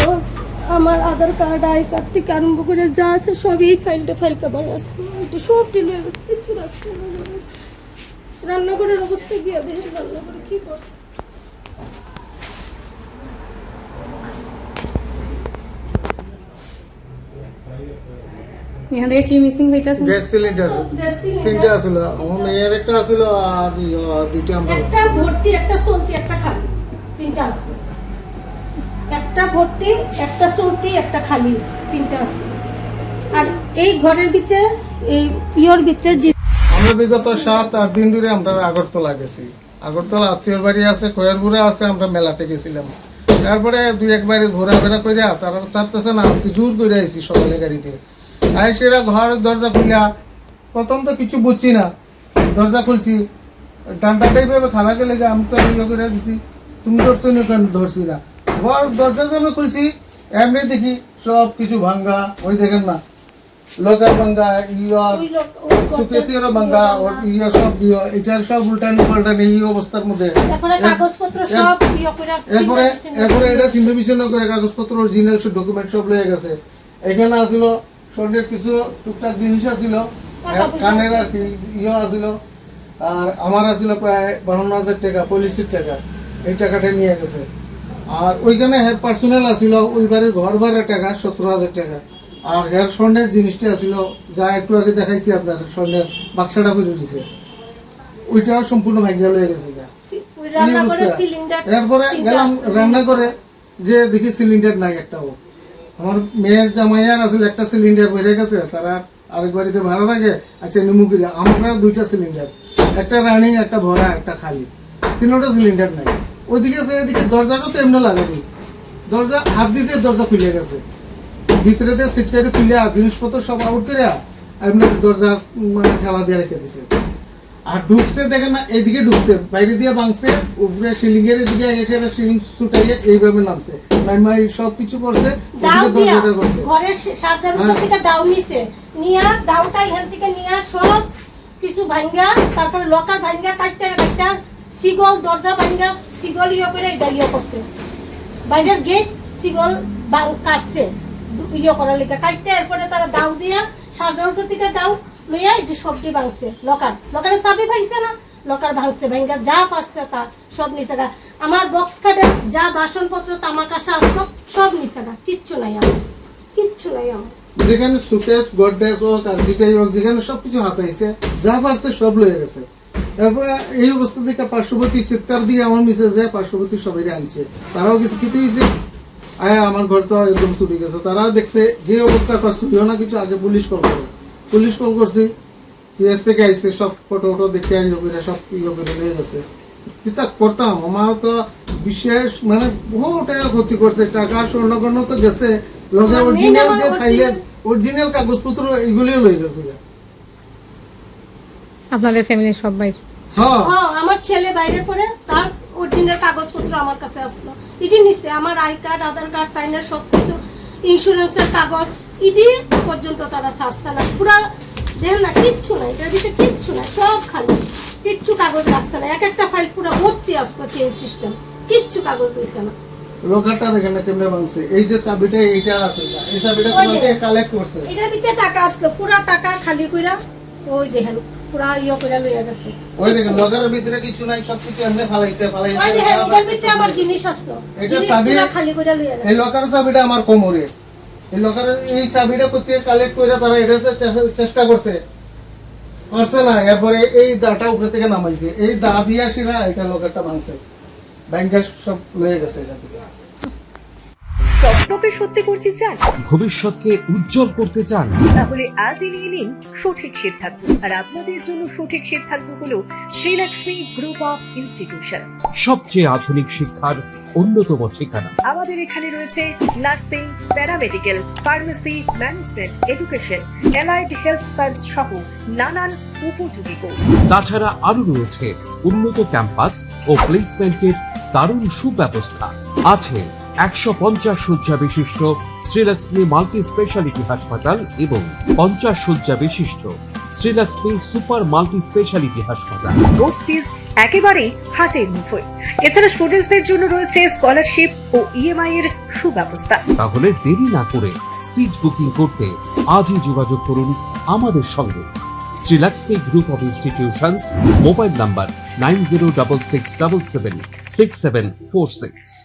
কাগজ, আমার আধার card, I card থেকে আরম্ভ করে যা আছে সবই ফাইল কাভারে আছে। এটা সব ডিলে গেছে, কিছু রাখছে না। রান্নাঘরের অবস্থা গিয়ে দেখে রান্নাঘরে কি করছে। এখান থেকে কি মিসিং হইতাছে? গ্যাস সিলিন্ডার তিনটা আছিল, আমার মেয়ের একটা আছিল আর দুইটা আমরা। একটা ভর্তি, একটা চলতি, একটা খালি, তিনটা আছে। একটা ভর্তি, একটা চলতি, একটা খালি, তিনটা আছে। আর এই ঘরের ভিতরে, এই পিওর ভিতরে আমরা বিগত 7-8 দিন ধরে আমরা আগরতলা গেছি। আগরতলা আত্মীয়র বাড়ি আছে, কয়ারপুরে আছে, আমরা মেলাতে গেছিলাম। তারপরে 2-1 ঘোরাফেরা করে তারা চারতেছে না, আজকে জোর করে আইসি সকালে গাড়িতে। আই সেরা ঘরের দরজা খুলিয়া প্রথম তো কিছু বুঝছি না, দরজা খুলছি, ডান্ডাটা এইভাবে খারাপে লেগে আমি তো ইয়ে করে দিছি, তুমি ধরছো না কেন? ধরছি না। ঘর দরজা যেন খুলছি, এমনি দেখি সব কিছু ভাঙ্গা, ওই দেখেন না, লকার ভাঙ্গা, সুকেসিয়ারও ভাঙ্গা, ইয়া সব দিয়ে এটার সব উল্টানি পাল্টানি এই অবস্থার মধ্যে। কাগজপত্র সব এরপরে এটা ছিন্ন বিচ্ছিন্ন করে কাগজপত্র, অরিজিনাল সব ডকুমেন্ট সব লয়ে গেছে। এখানে আসিল স্বর্ণের কিছু টুকটাক জিনিস আছিল, কানের আর কি ইয়ে আছিল, আর আমার আছিল প্রায় 52,000 টাকা, পলিসির টাকা, এই টাকাটা নিয়ে গেছে। আর ওইখানে হেয়ার পার্সোনাল আছিল, ওই বাড়ির ঘর ভাড়ার টাকা 17,000 টাকা। আর হেয়ার স্বর্ণের জিনিসটা আছিল, যা একটু আগে দেখাইছি আপনার, স্বর্ণের বাক্সাটা করে দিছে, ওইটাও সম্পূর্ণ ভাগ্যা লয়ে গেছে। এরপরে গেলাম রান্না করে, যে দেখি সিলিন্ডার নাই একটাও। আমার মেয়ের জামাইয়ার আসলে একটা সিলিন্ডার বেড়ে গেছে, তারা আরেক বাড়িতে ভাড়া থাকে, আচ্ছা নিমুগিরি, আমার 2টা সিলিন্ডার, একটা রানিং, একটা ভরা, একটা খালি, 3টা সিলিন্ডার নাই। ওইদিকে এদিকে দরজাটা তো এমনি লাগানি, দরজা হাত দিতে দরজা খুলে গেছে, ভিতরে দিয়ে সিটকারি খুলে জিনিসপত্র সব আউট করে এমনি দরজা মানে ঠেলা দিয়ে রেখে দিছে। আর ঢুকছে দেখেন না, এইদিকে ঢুকছে, বাইরে দিয়ে ভাঙছে, উপরে সিলিং এর দিকে এসে সিলিং ছুটাইয়ে এইভাবে নামছে, নামাই সব কিছু করছে, দরজাটা করছে। ঘরের সার্জার থেকে দাও নিছে, নিয়া দাওটা এখান থেকে নিয়া সব কিছু ভাঙ্গা, তারপর লকার ভাঙ্গা, কাটটা সিগল, দরজা ভাঙ্গা, সিগল ইয়ে করে এটা ইয়ে করছে, বাইরের গেট সিগল কাটছে ইয়ে করার লেগে কাটতে। এরপরে তারা দাও দিয়া সার্জার থেকে দাও লইয়া এটি সবটি ভাঙছে। লকারের চাবি পাইছে না, লকার ভাঙছে, ভাঙ্গা যা পারছে তা সব নিচে গা। আমার বক্স কাটে যা বাসনপত্র তামার কাছে আসলো সব নিচে গা, কিচ্ছু নাই আমার, কিচ্ছু নাই আমার। যেখানে সুকেস গডরেজ হোক আর যেটাই হোক, যেখানে সবকিছু হাতাইছে, যা পারছে সব লয়ে গেছে। তারপরে এই অবস্থা থেকে পার্শ্ববর্তী চিৎকার দিয়ে আমার মিসে যায়, পার্শ্ববর্তী সবাই আনছে, তারাও কিছু কিছু হয়েছে, আয়া আমার ঘর তো একদম চুরি গেছে। তারাও দেখছে যে অবস্থা চুরিও না কিছু, আগে পুলিশ কল করছি, পিএস থেকে আইসে, সব ফটো দেখে সব ইয়ে করে নিয়ে গেছে। কিতা করতাম, আমার তো বিশেষ মানে বহু টাকা ক্ষতি করছে, টাকা স্বর্ণগণ্য তো গেছে, লগে অরিজিনাল যে ফাইলের অরিজিনাল কাগজপত্র এগুলিও লয়ে গেছে। আপনাদের ফ্যামিলির সবাই? হ্যাঁ, আমার ছেলে বাইরে পড়ে, তার অরিজিনাল কাগজপত্র আমার কাছে আসলো, ইডি নিছে, আমার আই কার্ড, আধার কার্ড, টাইনের সব কিছু, ইন্স্যুরেন্সের কাগজ, ইডি পর্যন্ত তারা ছাড়ছে না। পুরা দেখেন না, কিচ্ছু নাই, এটার ভিতরে কিচ্ছু নাই, সব খালি, কিচ্ছু কাগজ রাখছে না। একটা ফাইল পুরো ভর্তি আসলো, চেঞ্জ সিস্টেম, কিচ্ছু কাগজ দিছে না। লোকারটা দেখেন না কেমনে ভাঙছে, এই যে চাবিটা এইটা আছে, এই চাবিটা তোমাকে কালেক্ট করছে, এটার ভিতরে টাকা আসলো, পুরা টাকা খালি কইরা ওই দেখেন পুরা ইয়ে কইরা লইয়া গেছে। ওই দেখেন লকারের ভিতরে কিছু নাই, সবকিছু এমনি ফালাইছে। ওই দেখেন এটার ভিতরে আমার জিনিস আসলো, এটা চাবি খালি কইরা লইয়া গেছে। এই লকারের চাবিটা আমার কোমরে, এই লকারের এই চাবিটা করতে কালেক্ট কইরা তারা এটাতে চেষ্টা করছে না। এরপরে এই দাটা উপরে থেকে নামাইছে, এই দা দিয়া শিরা এটা লকারটা ভাঙছে, ব্যাংকে সব লয়ে গেছে। এটা থেকে স্বপ্নকে সত্যি করতে চান, ভবিষ্যৎকে উজ্জ্বল করতে চান, তাহলে আজই নিয়ে নিন সঠিক সিদ্ধান্ত। আর আপনাদের জন্য সঠিক সিদ্ধান্ত হলো শ্রীলক্ষ্মী গ্রুপ অফ ইনস্টিটিউশনস, সবচেয়ে আধুনিক শিক্ষার অন্যতম ঠিকানা। আমাদের এখানে রয়েছে nursing, paramedical, pharmacy, management, education, allied health science সহ নানান উপযোগী কোর্স। তাছাড়া আরো রয়েছে উন্নত ক্যাম্পাস ও প্লেসমেন্টের দারুণ সুব্যবস্থা। আছে 150 শয্যা বিশিষ্ট শ্রীলক্ষ্মী মাল্টি স্পেশালিটি হাসপাতাল এবং 50 শয্যা বিশিষ্ট শ্রীলক্ষ্মী সুপার মাল্টি স্পেশালিটি হাসপাতাল। রোড ফিজ একেবারেই হাটের মুঠোয়। এছাড়া স্টুডেন্টসদের জন্য রয়েছে স্কলারশিপ ও ইএমআই এর সুব্যবস্থা। তাহলে দেরি না করে সিট বুকিং করতে আজই যোগাযোগ করুন আমাদের সঙ্গে। Srilakshmi group of institutions, mobile number 9066776746।